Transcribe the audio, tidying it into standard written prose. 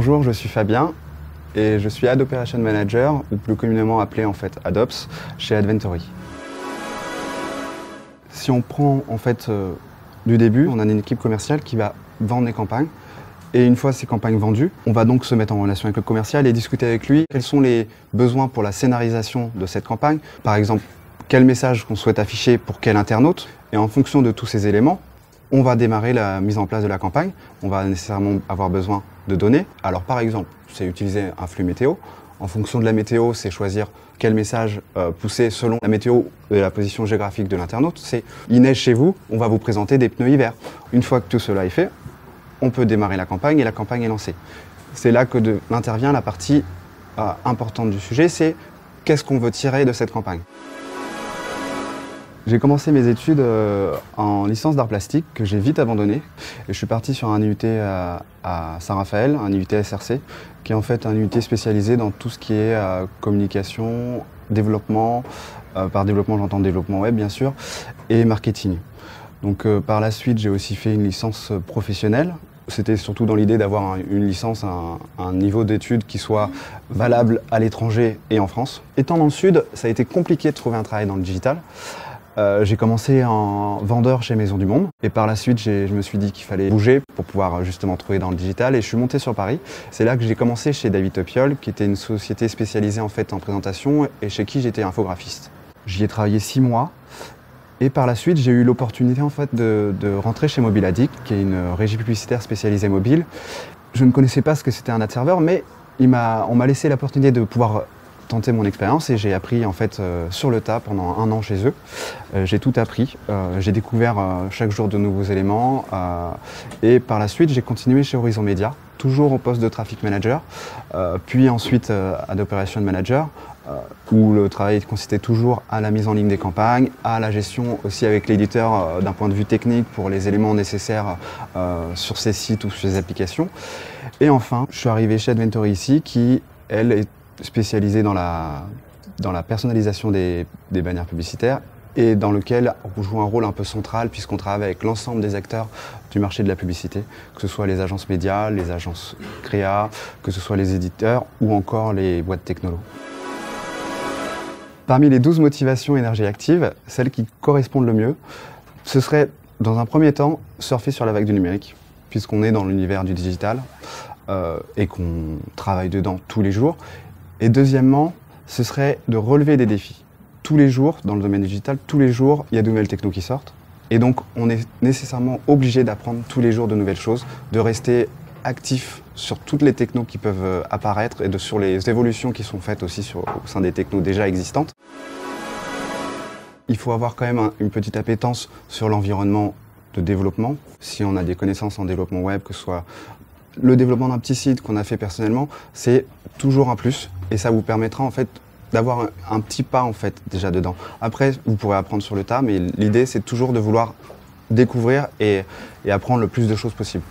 Bonjour, je suis Fabien et je suis Ad Operation Manager, ou plus communément appelé en fait AdOps, chez Adventory. Si on prend en fait du début, on a une équipe commerciale qui va vendre les campagnes. Et une fois ces campagnes vendues, on va donc se mettre en relation avec le commercial et discuter avec lui quels sont les besoins pour la scénarisation de cette campagne. Par exemple, quel message qu'on souhaite afficher pour quel internaute. Et en fonction de tous ces éléments, on va démarrer la mise en place de la campagne. On va nécessairement avoir besoin de données. Alors par exemple, c'est utiliser un flux météo. En fonction de la météo, c'est choisir quel message pousser selon la météo et la position géographique de l'internaute. C'est il neige chez vous, on va vous présenter des pneus hiver. Une fois que tout cela est fait, on peut démarrer la campagne et la campagne est lancée. C'est là que intervient la partie importante du sujet, c'est qu'est-ce qu'on veut tirer de cette campagne. J'ai commencé mes études en licence d'art plastique que j'ai vite abandonné et je suis parti sur un IUT à Saint-Raphaël, un IUT SRC, qui est en fait un IUT spécialisé dans tout ce qui est communication, développement, par développement j'entends développement web bien sûr, et marketing. Donc par la suite j'ai aussi fait une licence professionnelle. C'était surtout dans l'idée d'avoir une licence, un niveau d'études qui soit valable à l'étranger et en France. Étant dans le sud, ça a été compliqué de trouver un travail dans le digital. J'ai commencé en vendeur chez Maison du Monde et par la suite je me suis dit qu'il fallait bouger pour pouvoir justement trouver dans le digital et je suis monté sur Paris. C'est là que j'ai commencé chez David Topiol qui était une société spécialisée en fait en présentation et chez qui j'étais infographiste. J'y ai travaillé 6 mois et par la suite j'ai eu l'opportunité en fait de rentrer chez Mobile Addict qui est une régie publicitaire spécialisée mobile. Je ne connaissais pas ce que c'était un ad server mais on m'a laissé l'opportunité de pouvoir tenter mon expérience et j'ai appris en fait sur le tas pendant 1 an chez eux. J'ai tout appris, j'ai découvert chaque jour de nouveaux éléments et par la suite j'ai continué chez Horizon Media, toujours au poste de Traffic Manager, puis ensuite Ad Operation Manager où le travail consistait toujours à la mise en ligne des campagnes, à la gestion aussi avec l'éditeur d'un point de vue technique pour les éléments nécessaires sur ces sites ou sur ces applications. Et enfin, je suis arrivé chez Adventory ici qui, elle, est spécialisé dans la personnalisation des bannières publicitaires et dans lequel on joue un rôle un peu central puisqu'on travaille avec l'ensemble des acteurs du marché de la publicité, que ce soit les agences médias, les agences créa, que ce soit les éditeurs ou encore les boîtes technolo. Parmi les 12 motivations énergie active, celles qui correspondent le mieux, ce serait dans un premier temps surfer sur la vague du numérique puisqu'on est dans l'univers du digital et qu'on travaille dedans tous les jours. Et deuxièmement, ce serait de relever des défis. Tous les jours, dans le domaine digital, tous les jours, il y a de nouvelles technos qui sortent. Et donc, on est nécessairement obligé d'apprendre tous les jours de nouvelles choses, de rester actif sur toutes les technos qui peuvent apparaître et sur les évolutions qui sont faites aussi au sein des technos déjà existantes. Il faut avoir quand même une petite appétence sur l'environnement de développement. Si on a des connaissances en développement web, que ce soit le développement d'un petit site qu'on a fait personnellement, c'est toujours un plus et ça vous permettra en fait d'avoir un petit pas en fait déjà dedans. Après, vous pourrez apprendre sur le tas, mais l'idée c'est toujours de vouloir découvrir et apprendre le plus de choses possible.